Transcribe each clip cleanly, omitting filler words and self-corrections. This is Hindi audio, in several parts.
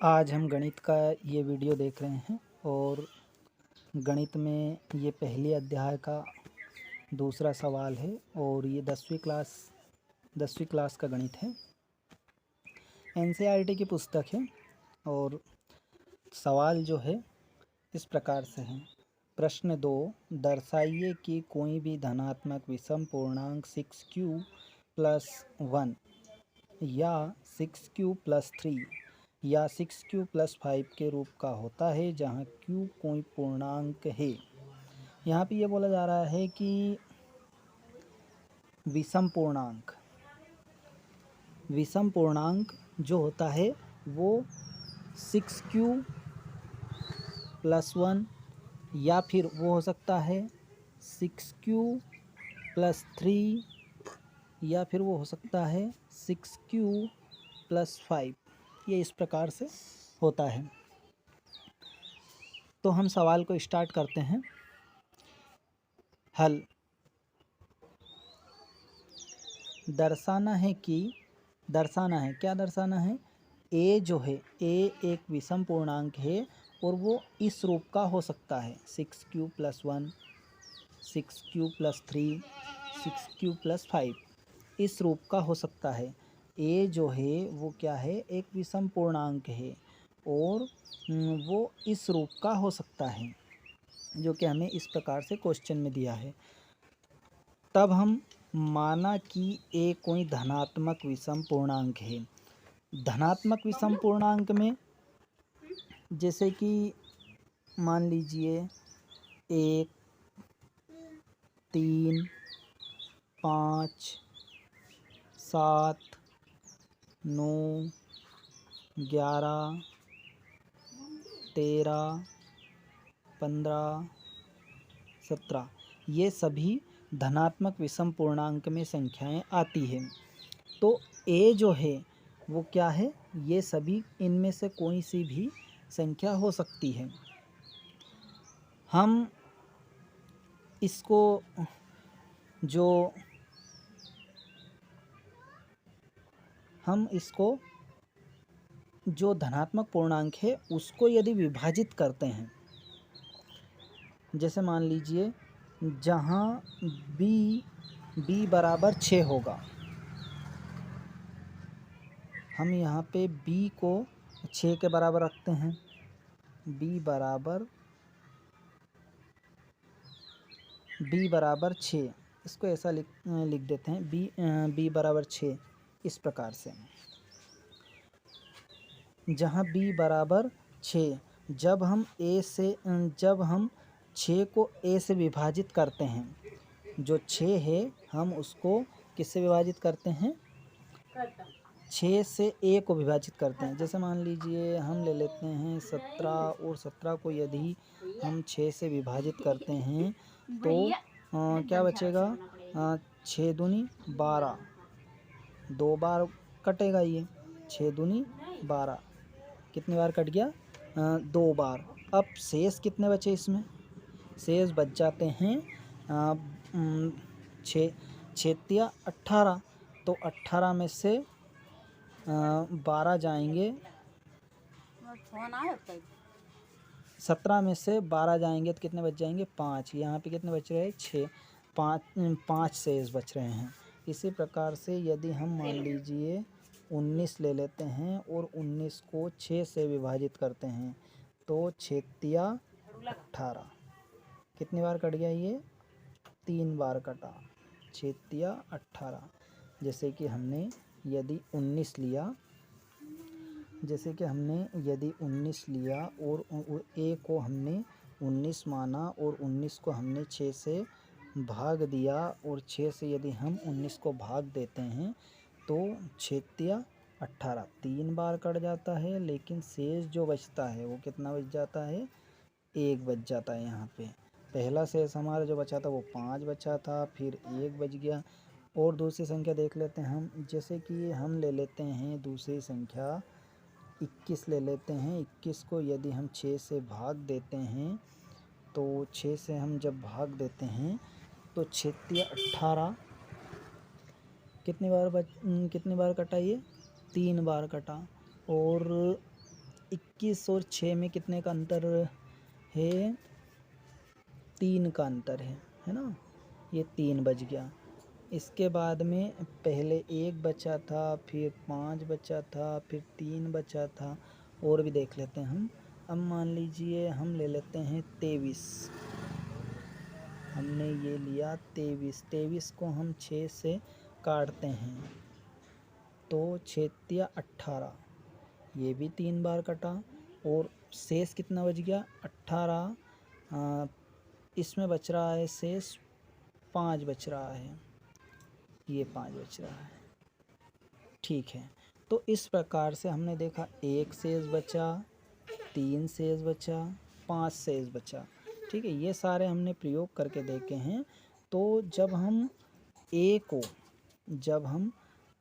आज हम गणित का ये वीडियो देख रहे हैं और गणित में ये पहले अध्याय का दूसरा सवाल है और ये 10वीं क्लास का गणित है। एनसीईआरटी की पुस्तक है और सवाल जो है इस प्रकार से है। प्रश्न 2, दर्शाइए कि कोई भी धनात्मक विषम पूर्णांक 6q प्लस 1 या 6q प्लस 3 या 6q प्लस 5 के रूप का होता है जहाँ q कोई पूर्णांक है। यहाँ पे ये बोला जा रहा है कि विषम पूर्णांक जो होता है वो 6q प्लस 1 या फिर वो हो सकता है 6q प्लस 3 या फिर वो हो सकता है 6q प्लस 5। ये इस प्रकार से होता है। तो हम सवाल को स्टार्ट करते हैं। हल दर्शाना है क्या दर्शाना है? ए जो है ए एक विषम पूर्णांक है और वो इस रूप का हो सकता है 6q plus 1, 6q plus 3, 6q plus 5 इस रूप का हो सकता है। ए जो है वो क्या है? एक विषम पूर्णांक है और वो इस रूप का हो सकता है जो कि हमें इस प्रकार से क्वेश्चन में दिया है। तब हम माना कि ए कोई धनात्मक विषम पूर्णांक है। धनात्मक विषम पूर्णांक में जैसे कि मान लीजिए 1, 3, 5, 7, 9, 11, 13, 15, 17 ये सभी धनात्मक विषम पूर्णांक में संख्याएं आती हैं। तो ए जो है वो क्या है? ये सभी इनमें से कोई सी भी संख्या हो सकती है। हम इसको जो धनात्मक पूर्णांक है उसको यदि विभाजित करते हैं, जैसे मान लीजिए जहाँ b बराबर 6 होगा, हम यहाँ पे b को 6 के बराबर रखते हैं। b बराबर 6, इसको ऐसा लिख देते हैं b बराबर 6 इस प्रकार से। जहाँ b बराबर 6 जब हम 6 को a से विभाजित करते हैं, जो 6 है हम उसको किससे विभाजित करते हैं? 6 से a को विभाजित करते हैं। जैसे मान लीजिए हम ले लेते हैं 17 और 17 को यदि हम 6 से विभाजित करते हैं तो क्या बचेगा? 6 दूनी 12, 2 बार कटेगा। ये 6 दूनी 12 कितनी बार कट गया? 2 बार। अब शेष कितने बचे इसमें? शेष बच जाते हैं 6 18। तो 18 में से 12 जाएंगे, 17 में से 12 जाएंगे तो कितने बच जाएंगे? 5। यहाँ पे कितने बच रहे हैं? 6। 5 शेष बच रहे हैं। इसी प्रकार से यदि हम मान लीजिए 19 ले लेते हैं और 19 को 6 से विभाजित करते हैं तो 6 तिया 18 कितनी बार कट गया? ये 3 बार कटा। 6 तिया 18। जैसे कि हमने यदि 19 लिया और ए को हमने 19 माना और 19 को हमने 6 से भाग दिया और 6 से यदि हम 19 को भाग देते हैं तो 6 तिया 18 3 बार कट जाता है, लेकिन शेष जो बचता है वो कितना बच जाता है? 1 बच जाता है। यहाँ पे पहला शेष हमारा जो बचा था वो 5 बचा था, फिर 1 बच गया। और दूसरी संख्या देख लेते हैं हम, जैसे कि हम ले लेते हैं दूसरी संख्या 21 ले लेते हैं। 21 को यदि हम 6 से भाग देते हैं तो 6 से हम जब भाग देते हैं तो 6 तिया 18 कितनी बार कटा? ये 3 बार कटा। और 21 और 6 में कितने का अंतर है? 3 का अंतर है ना। ये 3 बच गया। इसके बाद में पहले 1 बचा था, फिर 5 बचा था, फिर 3 बचा था, और भी देख लेते हैं हम। अब मान लीजिए हम ले लेते हैं 23। हमने ये लिया 23 को हम 6 से काटते हैं तो 6 तिया 18, ये भी 3 बार कटा, और शेष कितना बच गया? 18। इसमें बच रहा है शेष 5 बच रहा है, ये 5 बच रहा है। ठीक है, तो इस प्रकार से हमने देखा 1 शेष बचा, 3 शेष बचा, 5 शेष बचा। ठीक है, ये सारे हमने प्रयोग करके देखे हैं। तो जब हम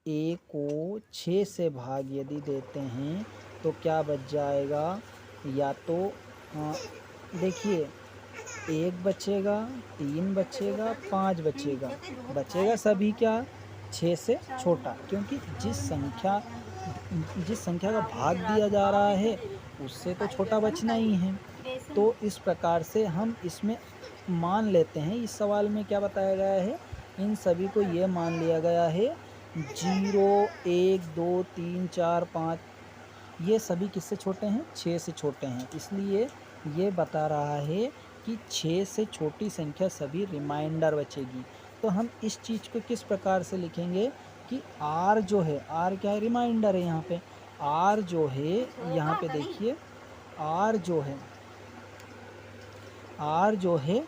a को 6 से भाग यदि देते हैं तो क्या बच जाएगा? या तो देखिए 1 बचेगा, 3 बचेगा, 5 बचेगा सभी क्या? 6 से छोटा, क्योंकि जिस संख्या का भाग दिया जा रहा है उससे तो छोटा बचना ही है। तो इस प्रकार से हम इसमें मान लेते हैं, इस सवाल में क्या बताया गया है, इन सभी को ये मान लिया गया है 0, 1, 2, 3, 4, 5, ये सभी किससे छोटे हैं? 6 से छोटे हैं। इसलिए ये बता रहा है कि 6 से छोटी संख्या सभी रिमाइंडर बचेगी। तो हम इस चीज़ को किस प्रकार से लिखेंगे कि r जो है, r क्या है? रिमाइंडर है। यहाँ पे r जो है, यहाँ पे देखिए r जो है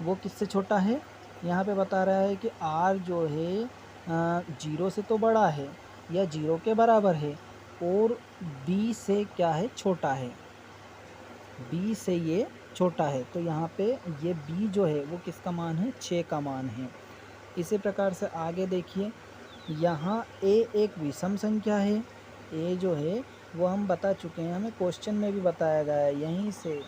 वो किससे छोटा है? यहाँ पे बता रहा है कि r जो है 0 से तो बड़ा है या 0 के बराबर है, और b से क्या है? छोटा है, b से ये छोटा है। तो यहाँ पे ये b जो है वो किसका मान है? 6 का मान है। इसी प्रकार से आगे देखिए, यहाँ a एक विषम संख्या है। a जो है वो हम बता चुके हैं, हमें क्वेश्चन में भी बताया गया है। यहीं से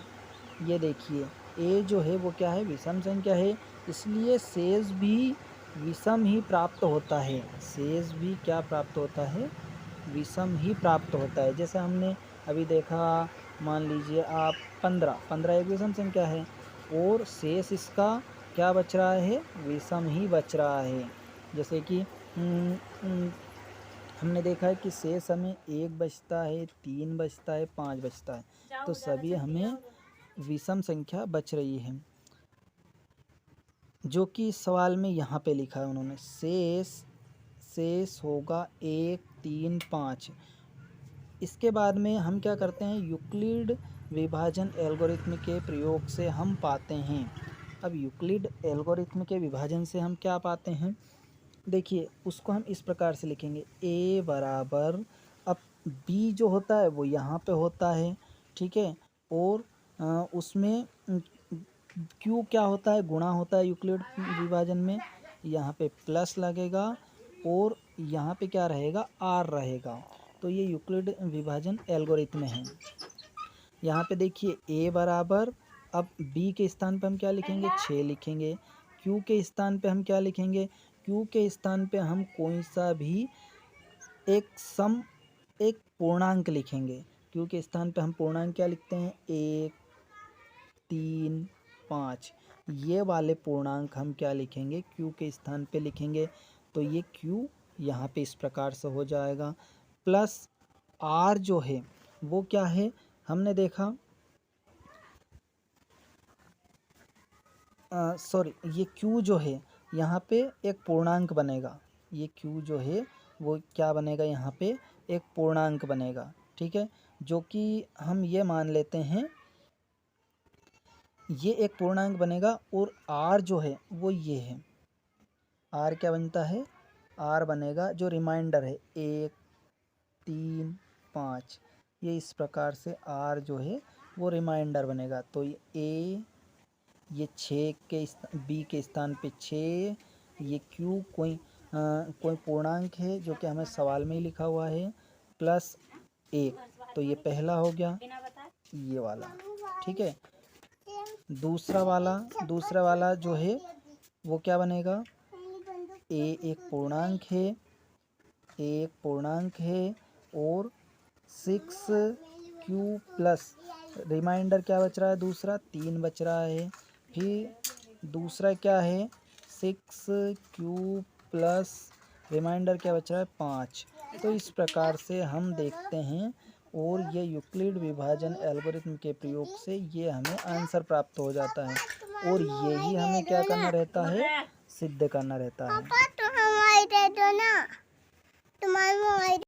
ये देखिए a जो है वो क्या है? विषम संख्या है, इसलिए शेष भी विषम ही प्राप्त होता है। शेष भी क्या प्राप्त होता है? विषम ही प्राप्त होता है। जैसे हमने अभी देखा, मान लीजिए आप 15 एक विषम संख्या है, और शेष इसका क्या बच रहा है? विषम ही बच रहा है। जैसे कि हमने देखा है कि शेष हमें 1 बचता है, 3 बचता है, 5 बचता है, तो सभी हमें विषम संख्या बच रही है, जो कि सवाल में यहाँ पे लिखा है उन्होंने। शेष होगा 1, 3, 5। इसके बाद में हम क्या करते हैं? यूक्लिड विभाजन एल्गोरिथ्म के प्रयोग से हम पाते हैं। अब यूक्लिड एल्गोरिथ्म के विभाजन से हम क्या पाते हैं? देखिए, उसको हम इस प्रकार से लिखेंगे, a बराबर, अब b जो होता है वो यहाँ पे होता है, ठीक है, और उसमें q क्या होता है? गुणा होता है यूक्लिड विभाजन में। यहाँ पे प्लस लगेगा और यहाँ पे क्या रहेगा? r रहेगा। तो ये यूक्लिड विभाजन एल्गोरिथ्म है। यहाँ पे देखिए a बराबर, अब b के स्थान पे हम क्या लिखेंगे? 6 लिखेंगे। q के स्थान पे हम क्या लिखेंगे? q के स्थान पे हम कोई सा भी एक पूर्णांक लिखेंगे। q के स्थान पे हम पूर्णांक क्या लिखते हैं? 1, 3, 5, ये वाले पूर्णांक हम क्या लिखेंगे? q के स्थान पे लिखेंगे। तो ये q यहाँ पे इस प्रकार से हो जाएगा, प्लस r जो है वो क्या है? हमने देखा, सॉरी, ये q जो है यहाँ पे एक पूर्णांक बनेगा। ये q जो है वो क्या बनेगा? यहाँ पे एक पूर्णांक बनेगा, ठीक है, जो कि हम ये मान लेते हैं ये एक पूर्णांक बनेगा। और r जो है वो ये है, r क्या बनता है? r बनेगा जो रिमाइंडर है, 1, 3, 5, ये इस प्रकार से r जो है वो रिमाइंडर बनेगा। तो ये 6 के b के स्थान पे 6, ये q कोई पूर्णांक है जो कि हमें सवाल में ही लिखा हुआ है, प्लस 1। तो ये पहला हो गया, ये वाला, ठीक है। दूसरा वाला जो है वो क्या बनेगा? एक पूर्णांक है और 6 क्यू प्लस रिमाइंडर क्या बच रहा है, दूसरा 3 बच रहा है। फिर दूसरा क्या है 6 क्यू प्लस रिमाइंडर क्या बच रहा है 5। तो इस प्रकार से हम देखते हैं और ये यूक्लिड विभाजन एल्गोरिथम के प्रयोग से ये हमें आंसर प्राप्त हो जाता है और यही हमें क्या करना रहता है, सिद्ध करना रहता है।